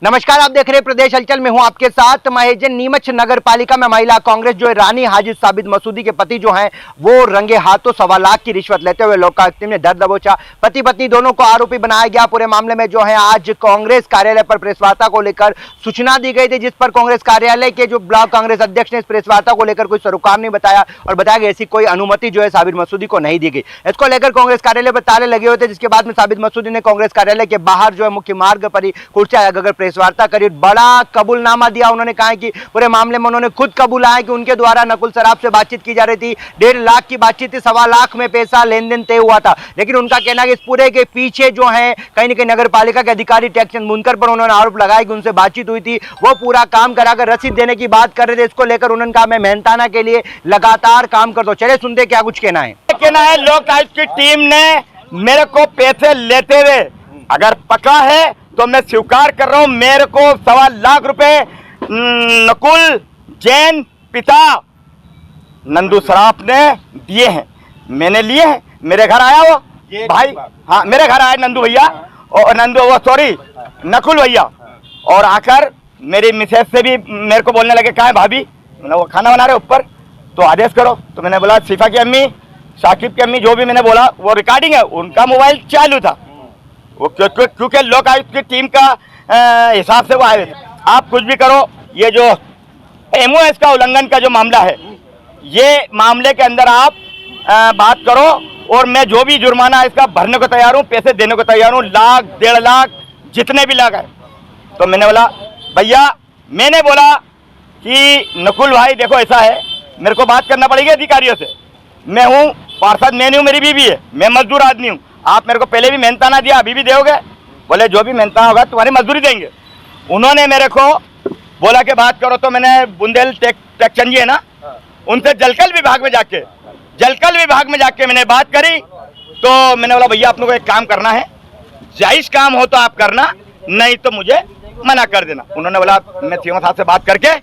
नमस्कार, आप देख रहे हैं प्रदेश हलचल में हूं आपके साथ महेजन। नीमच नगर पालिका में महिला कांग्रेस जो रानी हाजी साबित मसूदी के पति जो हैं वो रंगे हाथों 1.25 लाख की रिश्वत लेते हुए लोकायुक्त ने दर दबोचा। पति पत्नी दोनों को आरोपी बनाया गया। पूरे मामले में जो है आज कांग्रेस कार्यालय पर प्रेस वार्ता को लेकर सूचना दी गई थी, जिस पर कांग्रेस कार्यालय के जो ब्लॉक कांग्रेस अध्यक्ष ने इस प्रेस वार्ता को लेकर कोई सरोकार नहीं बताया और बताया कि ऐसी कोई अनुमति जो है साबित मसूदी को नहीं दी गई। इसको लेकर कांग्रेस कार्यालय पर ताले लगे हुए थे, जिसके बाद में साबित मसूदी ने कांग्रेस कार्यालय के बाहर जो है मुख्य मार्ग पर ही कुर्सियां लगाकर प्रेस वार्ता करी। बड़ा कबूलनामा दिया। उन्होंने कहा कि पूरे मामले में उन्होंने खुद कबूला है कि उनके द्वारा नकुल सराफ से बातचीत की जा रही थी। 1.5 लाख की बातचीत थी, 1.25 लाख में पैसा लेन देन तय हुआ था। लेकिन उनका कहना है कि इस पूरे के पीछे जो है कहीं न कहीं नगर पालिका के अधिकारी टेकचंद मुनकर पर उन्होंने आरोप लगाया कि उनसे बातचीत हुई थी, वो पूरा काम कराकर रसीद देने की बात कर रहे थे। इसको लेकर उन्होंने कहा मैं मेहनताना के लिए लगातार काम करता हूं। चले सुनते क्या कुछ कहना है। लोकायुक्त की टीम ने मेरे को पैसे लेते हुए अगर पकड़ा है तो मैं स्वीकार कर रहा हूं। मेरे को 1.25 लाख रुपए नकुल जैन पिता नंदू सराफ ने दिए हैं, मैंने लिए हैं। मेरे घर आया वो भाई, हाँ मेरे घर आया नंदू भैया और नकुल भैया, और आकर मेरी मिसेज से भी मेरे को बोलने लगे कहाँ है भाभी, मैंने वो खाना बना रहे ऊपर तो आदेश करो। तो मैंने बोला शिफा की अम्मी, साकिब की अम्मी, जो भी मैंने बोला वो रिकॉर्डिंग है। उनका मोबाइल चालू था वो क्योंकि लोकायुक्त की टीम का हिसाब से वो आए थे। आप कुछ भी करो, ये जो एमओएस का उल्लंघन का जो मामला है, ये मामले के अंदर आप बात करो और मैं जो भी जुर्माना इसका भरने को तैयार हूँ, पैसे देने को तैयार हूँ, 1 लाख 1.5 लाख जितने भी लाख है। तो मैंने बोला भैया, मैंने बोला कि नकुल भाई देखो ऐसा है, मेरे को बात करना पड़ेगी अधिकारियों से। मैं हूँ पार्षद, मैं नहीं हूँ, मेरी बीवी है, मैं मजदूर आदमी हूँ। आप मेरे को पहले भी मेहनताना दिया, अभी भी दोगे? बोले जो भी मेहनताना होगा तुम्हारी मजदूरी देंगे। उन्होंने मेरे को बोला कि बात करो, तो मैंने बुंदेल टेकचंद जी है ना, उनसे जलकल विभाग में जाके मैंने बात करी। तो मैंने बोला भैया अपने को एक काम करना है, जायज काम हो तो आप करना, नहीं तो मुझे मना कर देना। उन्होंने बोला मैं सीएम साहब से बात करके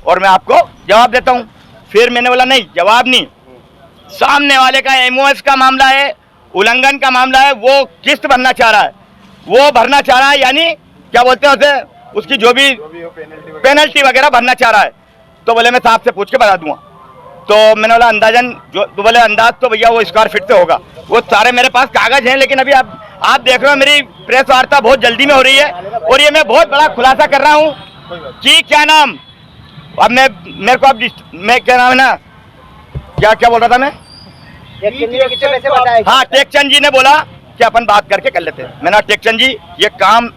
और मैं आपको जवाब देता हूँ। फिर मैंने बोला नहीं, जवाब नहीं, सामने वाले का एमओएस का मामला है, उल्लंघन का मामला है, वो किस्त भरना चाह रहा है, वो भरना चाह रहा है, यानी क्या बोलते हैं उसे, उसकी जो भी पेनल्टी वगैरह भरना चाह रहा है। तो बोले मैं साहब से पूछ के बता दूंगा। तो मैंने बोला अंदाजन जो, तो बोले अंदाज तो भैया वो स्क्वायर फीट से होगा। वो सारे मेरे पास कागज हैं, लेकिन अभी आप देख रहे हो मेरी प्रेस वार्ता बहुत जल्दी में हो रही है और ये मैं बहुत बड़ा खुलासा कर रहा हूँ कि क्या नाम, अब मेरे को अब मैं क्या नाम है ना, क्या बोल रहा था मैं, हाँ टेकचंद जी ने बोला कि अपन बात करके कर लेते हैं। मैंने टेकचंद जी ये काम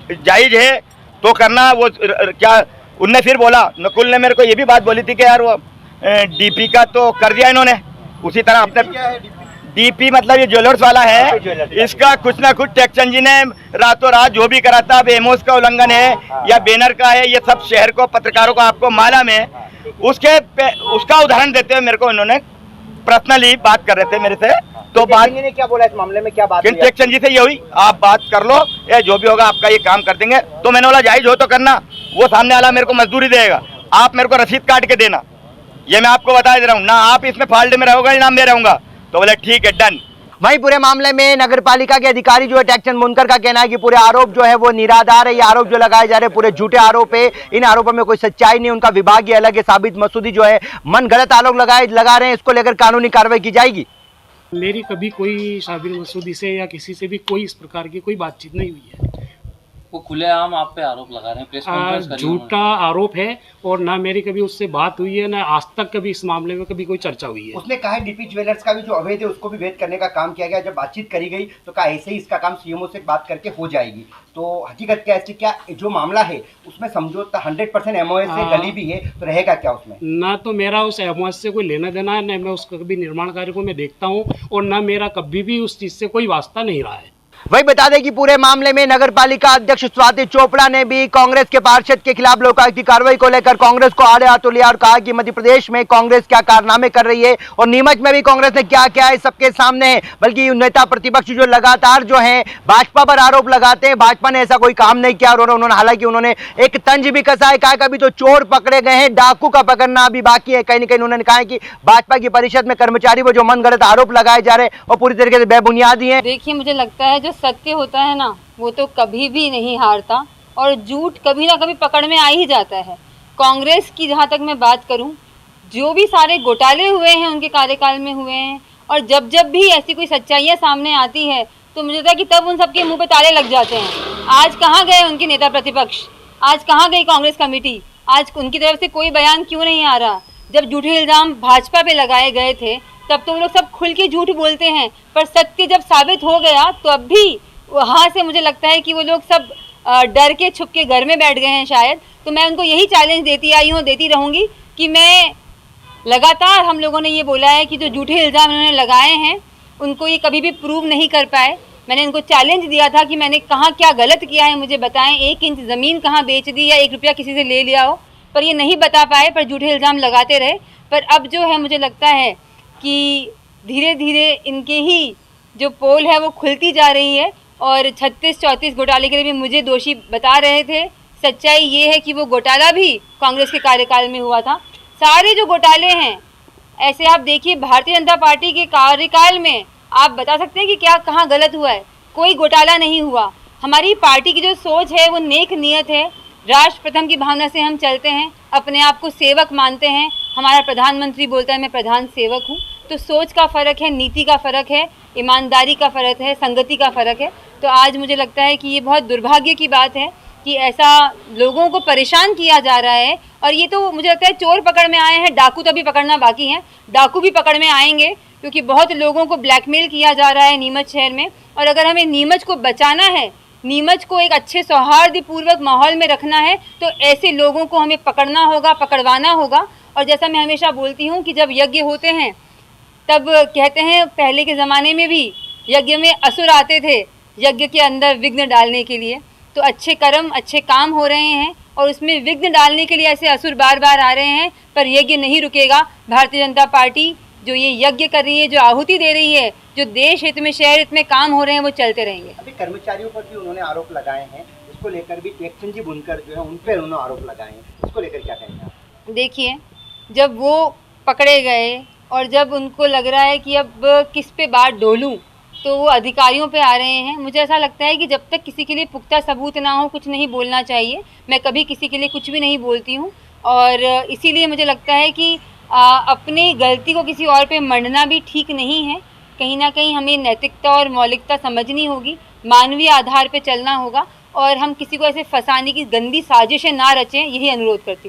जायज है तो करना। वो क्या उनने फिर बोला, नकुल ने मेरे को ये भी बात बोली थी कि यार वो डीपी का तो कर दिया इन्होंने, उसी तरह अपने डीपी मतलब ये ज्वेलर्स वाला है, इसका कुछ ना कुछ टेकचंद जी ने रातों रात जो भी करा था। अब एमओएस का उल्लंघन है या बैनर का है, ये सब शहर को, पत्रकारों को, आपको मालूम है। उसका उदाहरण देते हुए मेरे को इन्होंने पर्सनली बात कर रहे थे मेरे से। तो बात ने क्या बोला इस मामले में, क्या बात हुई? टेकचंद जी से ये हुई, आप बात कर लो, या जो भी होगा आपका ये काम कर देंगे। तो मैंने बोला जायज हो तो करना, वो सामने वाला मेरे को मजदूरी देगा, आप मेरे को रसीद काट के देना, ये मैं आपको बता दे रहा हूँ ना। आप इसमें फाल्ट में रहोगे ना मैं रहूंगा। तो बोले ठीक है, डन। वहीं पूरे मामले में नगर पालिका के अधिकारी जो है टेकचंद मुनकर का कहना है कि पूरे आरोप जो है वो निराधार है। ये आरोप जो लगाए जा रहे हैं पूरे झूठे आरोप है, इन आरोपों में कोई सच्चाई नहीं। उनका विभाग ही अलग है। साबित मसूदी जो है मन गलत आरोप लगा रहे हैं, इसको लेकर कानूनी कार्रवाई की जाएगी। मेरी कभी कोई साबित मसूदी से या किसी से भी कोई इस प्रकार की कोई बातचीत नहीं हुई है। वो खुलेआम आप पे आरोप लगा रहे हैं, प्रेस कॉन्फ्रेंस करी झूठा आरोप है और ना मेरी कभी उससे बात हुई है, ना आज तक कभी इस मामले में कभी कोई चर्चा हुई है। उसने कहा है डीपी ज्वेलर्स का भी जो अवैध है उसको भी वैध करने का काम किया गया। जब बातचीत करी गई तो कहा ऐसे ही इसका काम सीएमओ से बात करके हो जाएगी। तो हकीकत क्या है, क्या जो मामला है उसमें समझौता 100% एमओएस से गली भी है, तो रहेगा क्या उसमें? ना तो मेरा उस एमओएस से कोई लेना देना है, ना मैं उसका कभी निर्माण कार्य को मैं देखता हूँ और ना मेरा कभी भी उस चीज से कोई वास्ता नहीं रहा है। वही बता दें कि पूरे मामले में नगर पालिका अध्यक्ष स्वाति चोपड़ा ने भी कांग्रेस के पार्षद के खिलाफ लोकायुक्त की कार्रवाई को लेकर कांग्रेस को आड़े हाथों लिया और कहा कि मध्य प्रदेश में कांग्रेस क्या कारनामे कर रही है और नीमच में भी कांग्रेस ने क्या किया है सबके सामने है। बल्कि नेता प्रतिपक्ष जो लगातार जो है भाजपा पर आरोप लगाते हैं, भाजपा ने ऐसा कोई काम नहीं किया। और उन्होंने हालांकि उन्होंने एक तंज भी कसा है, कहा कि अभी तो चोर पकड़े गए हैं, डाकू का पकड़ना अभी बाकी है। कहीं ना कहीं उन्होंने कहा कि भाजपा की परिषद में कर्मचारी वो जो मन गलत आरोप लगाए जा रहे हैं वो पूरी तरीके से बेबुनियादी है। देखिए, मुझे लगता है जो सत्य होता है ना वो तो कभी भी नहीं हारता। और झूठ कभी ना कभी पकड़ में आ ही जाता है। कांग्रेस की जहाँ तक मैं बात करूँ, जो भी सारे घोटाले हुए हैं उनके कार्यकाल में हुए हैं, और जब जब भी ऐसी कोई सच्चाइयाँ सामने आती है तो मुझे लगता है कि तब उन सबके मुंह पे ताले लग जाते हैं। आज कहाँ गए उनके नेता प्रतिपक्ष, आज कहाँ गई कांग्रेस कमेटी, आज उनकी तरफ से कोई बयान क्यों नहीं आ रहा? जब झूठे इल्ज़ाम भाजपा पे लगाए गए थे तब तो वो लोग सब खुल के झूठ बोलते हैं, पर सत्य जब साबित हो गया तो अब भी वहाँ से मुझे लगता है कि वो लोग सब डर के छुप के घर में बैठ गए हैं शायद। तो मैं उनको यही चैलेंज देती आई हूँ, देती रहूँगी कि मैं लगातार, हम लोगों ने ये बोला है कि जो झूठे इल्ज़ाम इन्होंने लगाए हैं उनको ये कभी भी प्रूव नहीं कर पाए। मैंने इनको चैलेंज दिया था कि मैंने कहाँ क्या गलत किया है मुझे बताएं, 1 इंच ज़मीन कहाँ बेच दी या 1 रुपया किसी से ले लिया हो, पर ये नहीं बता पाए, पर झूठे इल्ज़ाम लगाते रहे। पर अब जो है मुझे लगता है कि धीरे धीरे इनके ही जो पोल है वो खुलती जा रही है, और 36-34 घोटाले के लिए भी मुझे दोषी बता रहे थे। सच्चाई ये है कि वो घोटाला भी कांग्रेस के कार्यकाल में हुआ था। सारे जो घोटाले हैं, ऐसे आप देखिए भारतीय जनता पार्टी के कार्यकाल में आप बता सकते हैं कि क्या कहाँ गलत हुआ है? कोई घोटाला नहीं हुआ। हमारी पार्टी की जो सोच है वो नेक नियत है, राष्ट्र प्रथम की भावना से हम चलते हैं, अपने आप को सेवक मानते हैं। हमारा प्रधानमंत्री बोलता है मैं प्रधान सेवक हूँ। तो सोच का फ़र्क है, नीति का फ़र्क है, ईमानदारी का फ़र्क है, संगति का फ़र्क है। तो आज मुझे लगता है कि ये बहुत दुर्भाग्य की बात है कि ऐसा लोगों को परेशान किया जा रहा है। और ये तो मुझे लगता है चोर पकड़ में आए हैं, डाकू तो अभी पकड़ना बाकी है, डाकू भी पकड़ में आएंगे, क्योंकि बहुत लोगों को ब्लैकमेल किया जा रहा है नीमच शहर में। और अगर हमें नीमच को बचाना है, नीमच को एक अच्छे सौहार्दपूर्वक माहौल में रखना है, तो ऐसे लोगों को हमें पकड़ना होगा, पकड़वाना होगा। और जैसा मैं हमेशा बोलती हूँ कि जब यज्ञ होते हैं तब कहते हैं पहले के ज़माने में भी यज्ञ में असुर आते थे यज्ञ के अंदर विघ्न डालने के लिए। तो अच्छे कर्म, अच्छे काम हो रहे हैं और उसमें विघ्न डालने के लिए ऐसे असुर बार बार आ रहे हैं, पर यज्ञ नहीं रुकेगा। भारतीय जनता पार्टी जो ये यज्ञ कर रही है, जो आहुति दे रही है, जो देश हित में, शहर हित में काम हो रहे हैं, वो चलते रहेंगे। अभी कर्मचारियों पर भी उन्होंने आरोप लगाए हैं, इसको लेकर भी टेक्चन जी बुनकर जो है उन पर उन्होंने आरोप लगाए हैं, इसको लेकर क्या कहेंगे आप? देखिए, जब वो पकड़े गए और जब उनको लग रहा है कि अब किस पे बात डोलूं, तो वो अधिकारियों पे आ रहे हैं। मुझे ऐसा लगता है कि जब तक किसी के लिए पुख्ता सबूत ना हो कुछ नहीं बोलना चाहिए। मैं कभी किसी के लिए कुछ भी नहीं बोलती हूँ, और इसीलिए मुझे लगता है कि अपनी गलती को किसी और पे मढ़ना भी ठीक नहीं है। कहीं ना कहीं हमें नैतिकता और मौलिकता समझनी होगी, मानवीय आधार पे चलना होगा, और हम किसी को ऐसे फंसाने की गंदी साजिशें ना रचें, यही अनुरोध करती हूँ।